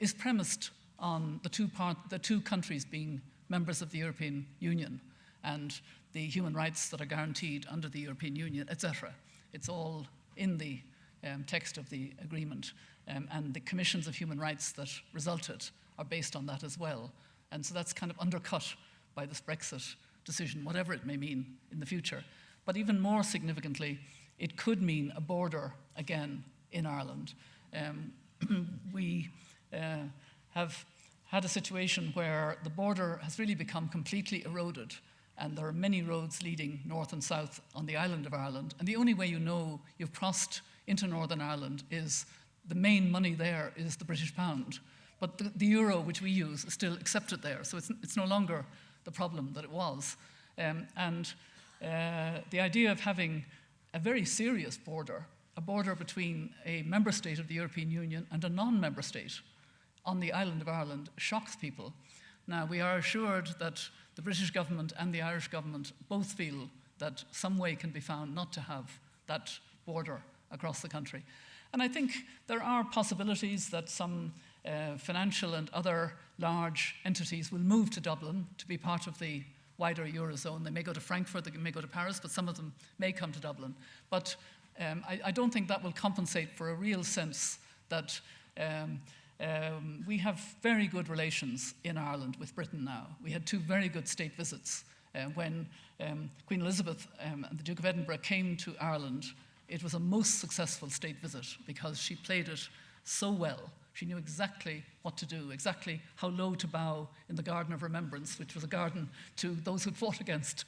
is premised on the two countries being members of the European Union and the human rights that are guaranteed under the European Union, etc. It's all in the text of the agreement, and the commissions of human rights that resulted are based on that as well. And so that's kind of undercut by this Brexit decision, whatever it may mean in the future. But even more significantly, it could mean a border again in Ireland. We have had a situation where the border has really become completely eroded, and there are many roads leading north and south on the island of Ireland. And the only way you know you've crossed into Northern Ireland is the main money there is the British pound. But the euro, which we use, is still accepted there. So it's no longer the problem that it was. The idea of having a very serious border, a border between a member state of the European Union and a non-member state on the island of Ireland, shocks people. Now, we are assured that the British government and the Irish government both feel that some way can be found not to have that border across the country. And I think there are possibilities that some financial and other large entities will move to Dublin to be part of the wider Eurozone. They may go to Frankfurt, they may go to Paris, but some of them may come to Dublin. But I don't think that will compensate for a real sense that we have very good relations in Ireland with Britain now. We had two very good state visits. When Queen Elizabeth and the Duke of Edinburgh came to Ireland, it was a most successful state visit because she played it so well. She knew exactly what to do, exactly how low to bow in the Garden of Remembrance, which was a garden to those who'd fought against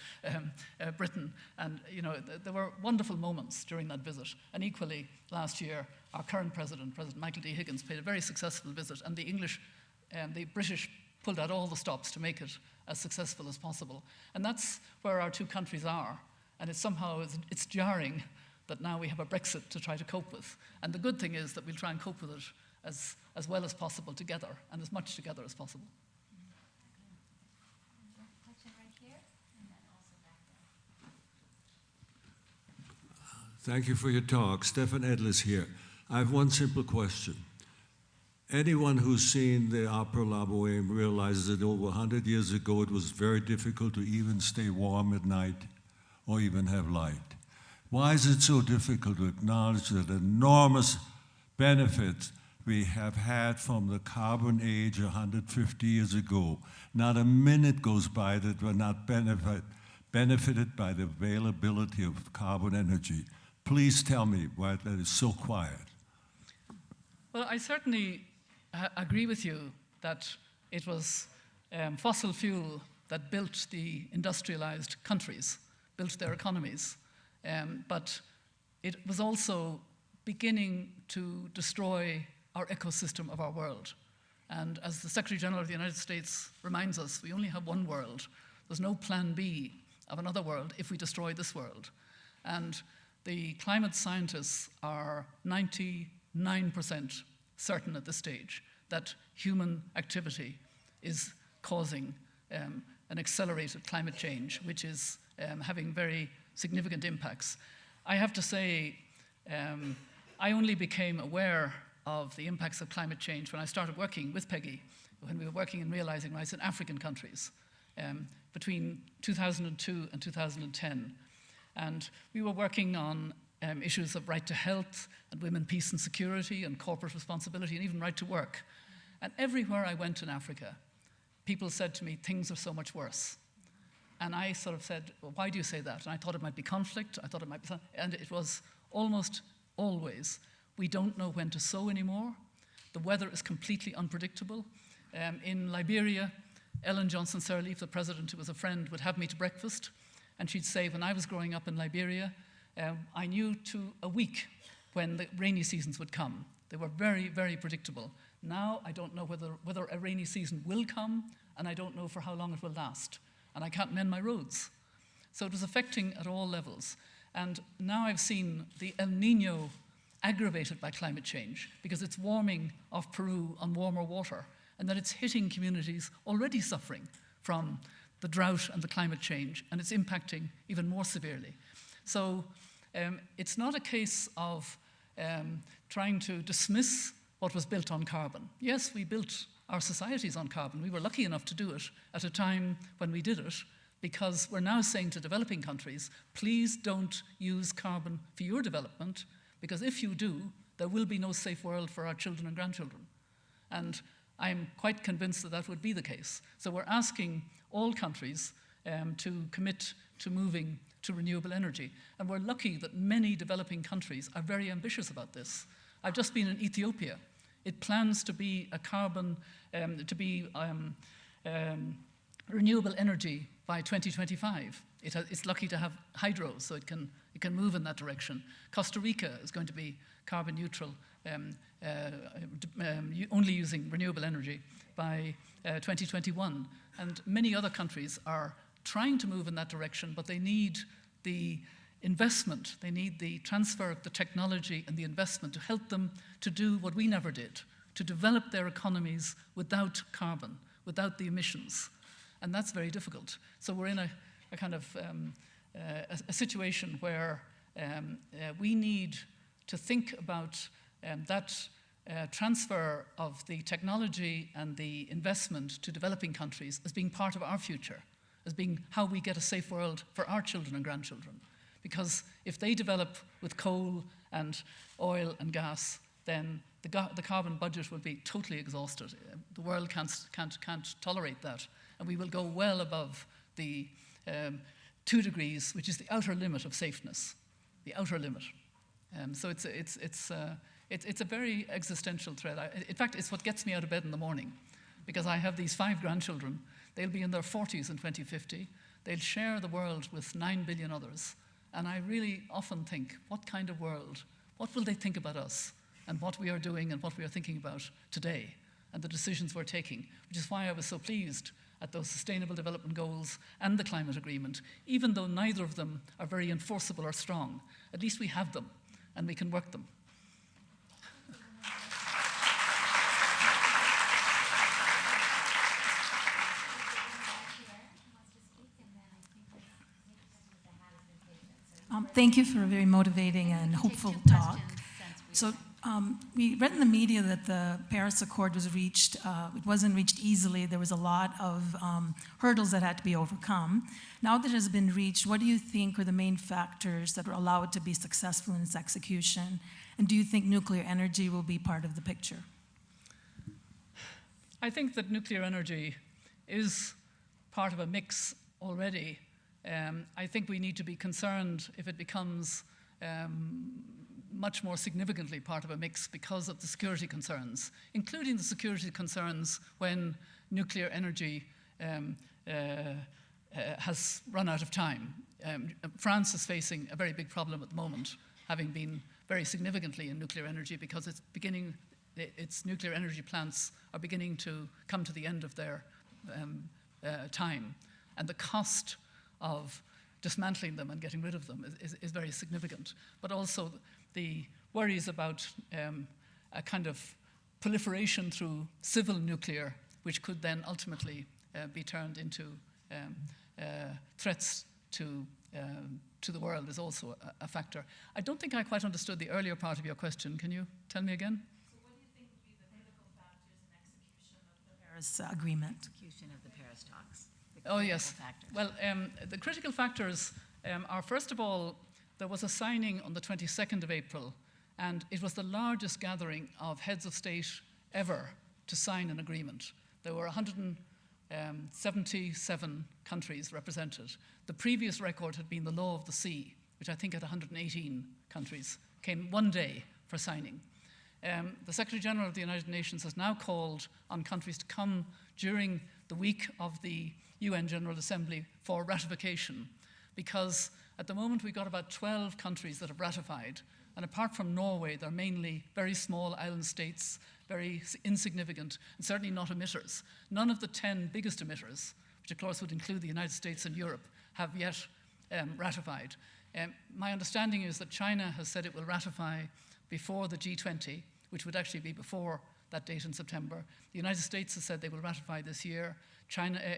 Britain. And, you know, there were wonderful moments during that visit. And equally, last year, our current president, President Michael D. Higgins, paid a very successful visit. And the British pulled out all the stops to make it as successful as possible. And that's where our two countries are. And it's jarring that now we have a Brexit to try to cope with. And the good thing is that we'll try and cope with it as well as possible together, and as much together as possible.
Thank you for your talk. Stefan Edlis here. I have one simple question. Anyone who's seen the Opera La Bohème realizes that over 100 years ago it was very difficult to even stay warm at night or even have light. Why is it so difficult to acknowledge the enormous benefit we have had from the carbon age 150 years ago? Not a minute goes by that we're not benefited by the availability of carbon energy. Please tell me why that is so quiet.
Well, I certainly agree with you that it was fossil fuel that built the industrialized countries, built their economies. But it was also beginning to destroy our ecosystem of our world. And as the Secretary General of the United States reminds us, we only have one world. There's no plan B of another world if we destroy this world. And the climate scientists are 99% certain at this stage that human activity is causing an accelerated climate change, which is having very significant impacts. I have to say, I only became aware of the impacts of climate change when I started working with Peggy, when we were working in realizing rights in African countries between 2002 and 2010. And we were working on issues of right to health and women, peace and security and corporate responsibility and even right to work. And everywhere I went in Africa, people said to me, things are so much worse. And I sort of said, well, why do you say that? And I thought it might be conflict, I thought it might be something, and it was almost always, we don't know when to sow anymore. The weather is completely unpredictable. In Liberia, Ellen Johnson Sirleaf, the president, who was a friend, would have me to breakfast, and she'd say, when I was growing up in Liberia, I knew to a week when the rainy seasons would come. They were very, very predictable. Now I don't know whether a rainy season will come, and I don't know for how long it will last. And I can't mend my roads. So it was affecting at all levels. And now I've seen the El Nino aggravated by climate change because it's warming off Peru on warmer water, and that it's hitting communities already suffering from the drought and the climate change, and it's impacting even more severely. So it's not a case of trying to dismiss what was built on carbon. Yes, we built our societies on carbon. We were lucky enough to do it at a time when we did it, because we're now saying to developing countries, please don't use carbon for your development, because if you do, there will be no safe world for our children and grandchildren. And I'm quite convinced that that would be the case. So we're asking all countries to commit to moving to renewable energy. And we're lucky that many developing countries are very ambitious about this. I've just been in Ethiopia. It plans to be a carbon, renewable energy by 2025. It's lucky to have hydro, so it can move in that direction. Costa Rica is going to be carbon neutral, only using renewable energy by 2021. And many other countries are trying to move in that direction, but they need the investment, they need the transfer of the technology and the investment to help them to do what we never did, to develop their economies without carbon, without the emissions. And that's very difficult. So we're in a kind of a situation where we need to think about that transfer of the technology and the investment to developing countries as being part of our future, as being how we get a safe world for our children and grandchildren. Because if they develop with coal and oil and gas, then the carbon budget will be totally exhausted. The world can't tolerate that. And we will go well above the 2 degrees, which is the outer limit of safeness, the outer limit. So it's a very existential threat. In fact, it's what gets me out of bed in the morning, because I have these 5 grandchildren. They'll be in their 40s in 2050. They'll share the world with 9 billion others. And I really often think, what kind of world? What will they think about us and what we are doing and what we are thinking about today and the decisions we're taking? Which is why I was so pleased at those Sustainable Development Goals and the Climate Agreement. Even though neither of them are very enforceable or strong, at least we have them and we can work them.
Thank you for a very motivating and hopeful talk. So We read in the media that the Paris Accord was reached. It wasn't reached easily. There was a lot of hurdles that had to be overcome. Now that it has been reached, what do you think are the main factors that will allow it to be successful in its execution? And do you think nuclear energy will be part of the picture?
I think that nuclear energy is part of a mix already. I think we need to be concerned if it becomes much more significantly part of a mix because of the security concerns, including the security concerns when nuclear energy has run out of time. France is facing a very big problem at the moment, having been very significantly in nuclear energy because its nuclear energy plants are beginning to come to the end of their time. And the cost of dismantling them and getting rid of them is very significant. But also the worries about a kind of proliferation through civil nuclear, which could then ultimately be turned into threats to the world, is also a factor. I don't think I quite understood the earlier part of your question. Can you tell me again?
So what do you think would be the critical factors in execution of the Paris Agreement?
Execution of the Paris talks.
Oh, yes. Well, the critical factors are, first of all, there was a signing on the 22nd of April, and it was the largest gathering of heads of state ever to sign an agreement. There were 177 countries represented. The previous record had been the Law of the Sea, which I think had 118 countries, came one day for signing. The Secretary General of the United Nations has now called on countries to come during the week of the UN General Assembly for ratification, because at the moment we've got about 12 countries that have ratified, and apart from Norway, they're mainly very small island states, very insignificant, and certainly not emitters. None of the 10 biggest emitters, which of course would include the United States and Europe, have yet ratified. My understanding is that China has said it will ratify before the G20, which would actually be before that date in September. The United States has said they will ratify this year.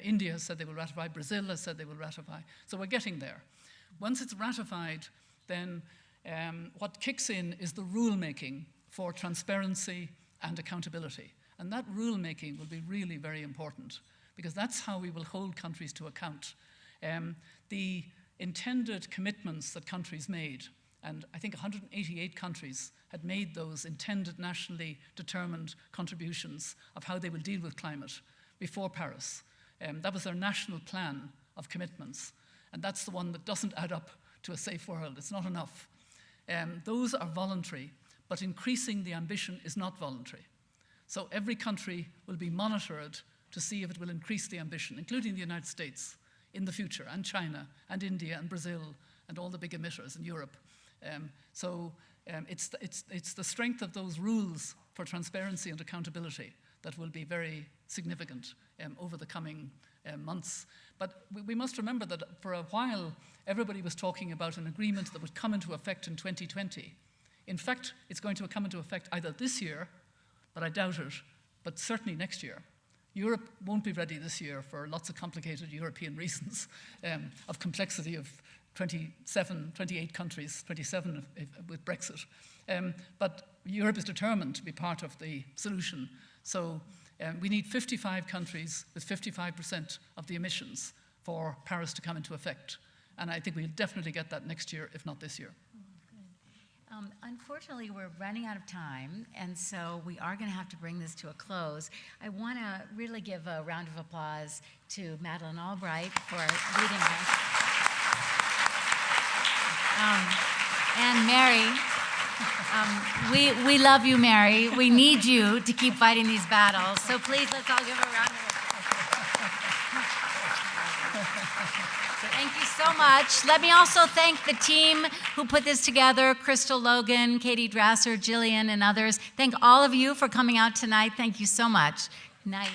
India has said they will ratify. Brazil has said they will ratify. So we're getting there. Once it's ratified, then what kicks in is the rulemaking for transparency and accountability. And that rulemaking will be really very important, because that's how we will hold countries to account. The intended commitments that countries made, and I think 188 countries had made those intended nationally determined contributions of how they will deal with climate before Paris. That was their national plan of commitments. And that's the one that doesn't add up to a safe world. It's not enough. Those are voluntary, but increasing the ambition is not voluntary. So every country will be monitored to see if it will increase the ambition, including the United States in the future, and China, and India, and Brazil, and all the big emitters in Europe. It's the strength of those rules for transparency and accountability that will be very significant over the coming months. But we must remember that for a while, everybody was talking about an agreement that would come into effect in 2020. In fact, it's going to come into effect either this year, but I doubt it, but certainly next year. Europe won't be ready this year for lots of complicated European reasons of complexity of 28 countries, 27 with Brexit. But Europe is determined to be part of the solution. So we need 55 countries with 55% of the emissions for Paris to come into effect. And I think we'll definitely get that next year, if not this year.
Unfortunately, we're running out of time, and so we are going to have to bring this to a close. I want to really give a round of applause to Madeleine Albright for leading us. And Mary, we love you, Mary. We need you to keep fighting these battles. So please, let's all give her a round of applause. Thank you so much. Let me also thank the team who put this together, Crystal Logan, Katie Drasser, Jillian, and others. Thank all of you for coming out tonight. Thank you so much. Night.